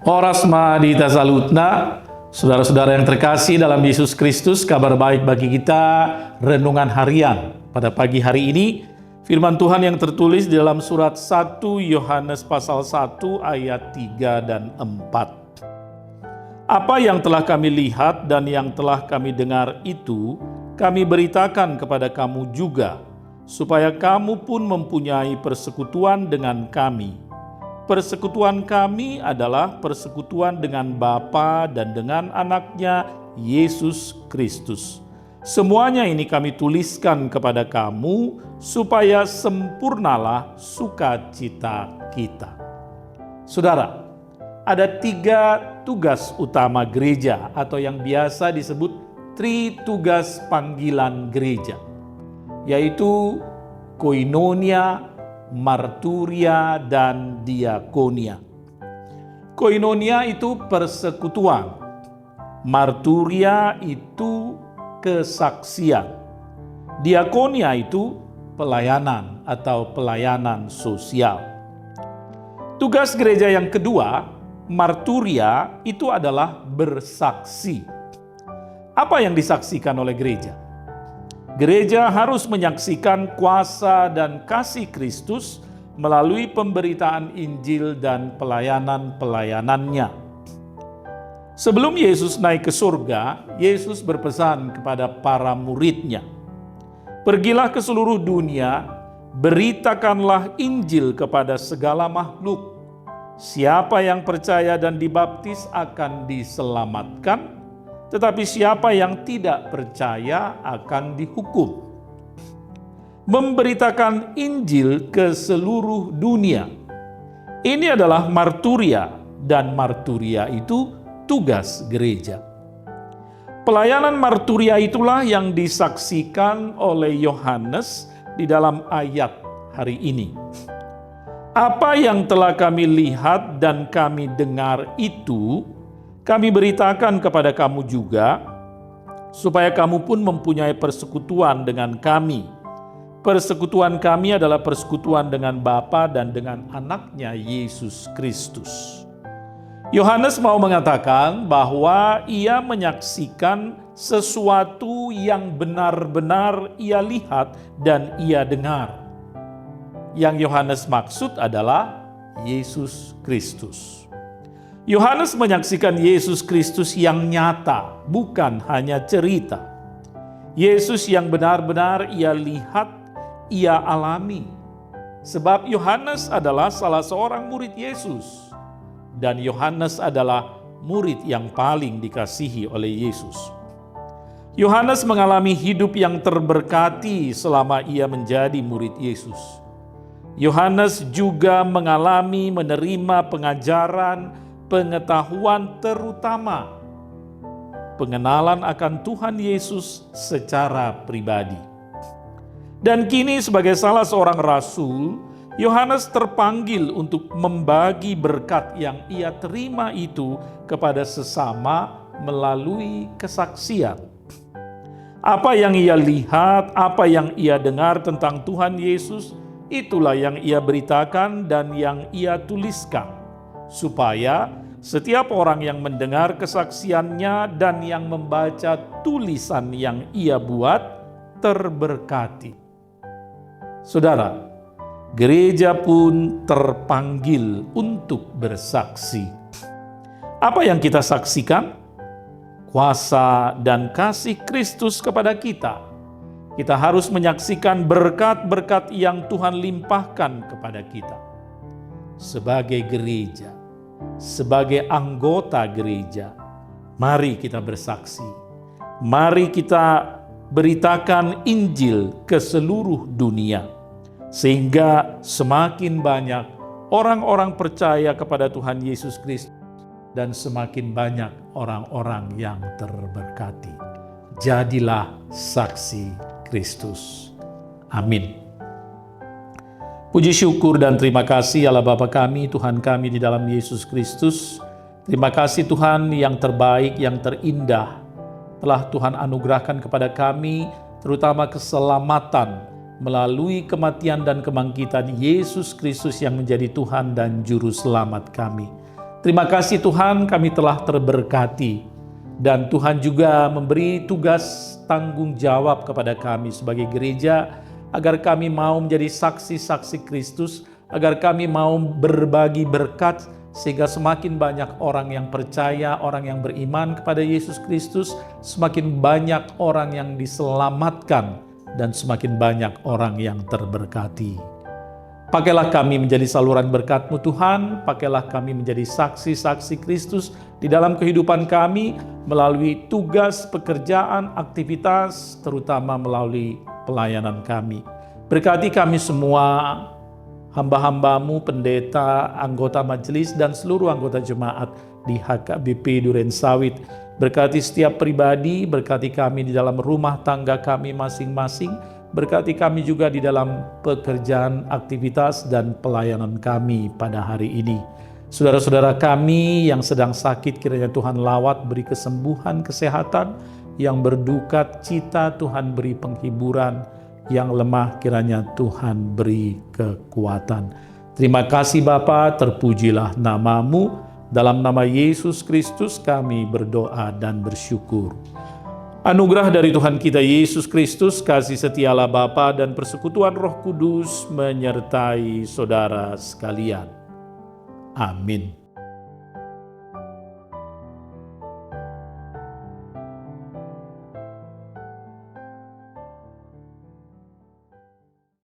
Horas Madita Salutna, saudara-saudara yang terkasih dalam Yesus Kristus, kabar baik bagi kita, renungan harian. Pada pagi hari ini, firman Tuhan yang tertulis di dalam surat 1 Yohanes pasal 1 ayat 3 dan 4. Apa yang telah kami lihat dan yang telah kami dengar itu, kami beritakan kepada kamu juga, supaya kamu pun mempunyai persekutuan dengan kami. Persekutuan kami adalah persekutuan dengan Bapa dan dengan anaknya Yesus Kristus. Semuanya ini kami tuliskan kepada kamu supaya sempurnalah sukacita kita. Saudara, ada 3 tugas utama gereja atau yang biasa disebut tritugas panggilan gereja, yaitu koinonia, marturia, dan diakonia. Koinonia itu persekutuan, marturia itu kesaksian, diakonia itu pelayanan atau pelayanan sosial. Tugas gereja yang kedua, marturia, itu adalah bersaksi. Apa yang disaksikan oleh gereja? Gereja harus menyaksikan kuasa dan kasih Kristus melalui pemberitaan Injil dan pelayanan-pelayanannya. Sebelum Yesus naik ke surga, Yesus berpesan kepada para muridnya, "Pergilah ke seluruh dunia, beritakanlah Injil kepada segala makhluk. Siapa yang percaya dan dibaptis akan diselamatkan, tetapi siapa yang tidak percaya akan dihukum." Memberitakan Injil ke seluruh dunia. Ini adalah marturia, dan marturia itu tugas gereja. Pelayanan marturia itulah yang disaksikan oleh Yohanes di dalam ayat hari ini. Apa yang telah kami lihat dan kami dengar itu, kami beritakan kepada kamu juga, supaya kamu pun mempunyai persekutuan dengan kami. Persekutuan kami adalah persekutuan dengan Bapa dan dengan anaknya Yesus Kristus. Yohanes mau mengatakan bahwa ia menyaksikan sesuatu yang benar-benar ia lihat dan ia dengar. Yang Yohanes maksud adalah Yesus Kristus. Yohanes menyaksikan Yesus Kristus yang nyata, bukan hanya cerita. Yesus yang benar-benar ia lihat, ia alami. Sebab Yohanes adalah salah seorang murid Yesus. Dan Yohanes adalah murid yang paling dikasihi oleh Yesus. Yohanes mengalami hidup yang terberkati selama ia menjadi murid Yesus. Yohanes juga mengalami menerima pengajaran, pengetahuan, terutama pengenalan akan Tuhan Yesus secara pribadi. Dan kini sebagai salah seorang rasul, Yohanes terpanggil untuk membagi berkat yang ia terima itu kepada sesama melalui kesaksian. Apa yang ia lihat, apa yang ia dengar tentang Tuhan Yesus, itulah yang ia beritakan dan yang ia tuliskan, supaya setiap orang yang mendengar kesaksiannya dan yang membaca tulisan yang ia buat terberkati. Saudara, gereja pun terpanggil untuk bersaksi. Apa yang kita saksikan? Kuasa dan kasih Kristus kepada kita. Kita harus menyaksikan berkat-berkat yang Tuhan limpahkan kepada kita. Sebagai gereja, sebagai anggota gereja, mari kita bersaksi. Mari kita beritakan Injil ke seluruh dunia, sehingga semakin banyak orang-orang percaya kepada Tuhan Yesus Kristus dan semakin banyak orang-orang yang terberkati. Jadilah saksi Kristus. Amin. Puji syukur dan terima kasih Allah Bapa kami, Tuhan kami di dalam Yesus Kristus. Terima kasih Tuhan yang terbaik, yang terindah telah Tuhan anugerahkan kepada kami, terutama keselamatan melalui kematian dan kebangkitan Yesus Kristus yang menjadi Tuhan dan Juru Selamat kami. Terima kasih Tuhan, kami telah terberkati. Dan Tuhan juga memberi tugas tanggung jawab kepada kami sebagai gereja, agar kami mau menjadi saksi-saksi Kristus, agar kami mau berbagi berkat, sehingga semakin banyak orang yang percaya, orang yang beriman kepada Yesus Kristus, semakin banyak orang yang diselamatkan, dan semakin banyak orang yang terberkati. Pakailah kami menjadi saluran berkat-Mu Tuhan, pakailah kami menjadi saksi-saksi Kristus di dalam kehidupan kami, melalui tugas, pekerjaan, aktivitas, terutama melalui pelayanan kami. Berkati kami semua, hamba-hamba-Mu, pendeta, anggota majelis, dan seluruh anggota jemaat di HKBP Duren Sawit. Berkati setiap pribadi, berkati kami di dalam rumah tangga kami masing-masing, berkati kami juga di dalam pekerjaan, aktivitas, dan pelayanan kami pada hari ini. Saudara-saudara kami yang sedang sakit, kiranya Tuhan lawat, beri kesembuhan, kesehatan. Yang berduka cita, Tuhan beri penghiburan. Yang lemah, kiranya Tuhan beri kekuatan. Terima kasih Bapa, terpujilah nama-Mu. Dalam nama Yesus Kristus kami berdoa dan bersyukur. Anugerah dari Tuhan kita Yesus Kristus, kasih setia Allah Bapa, dan persekutuan Roh Kudus menyertai saudara sekalian. Amin.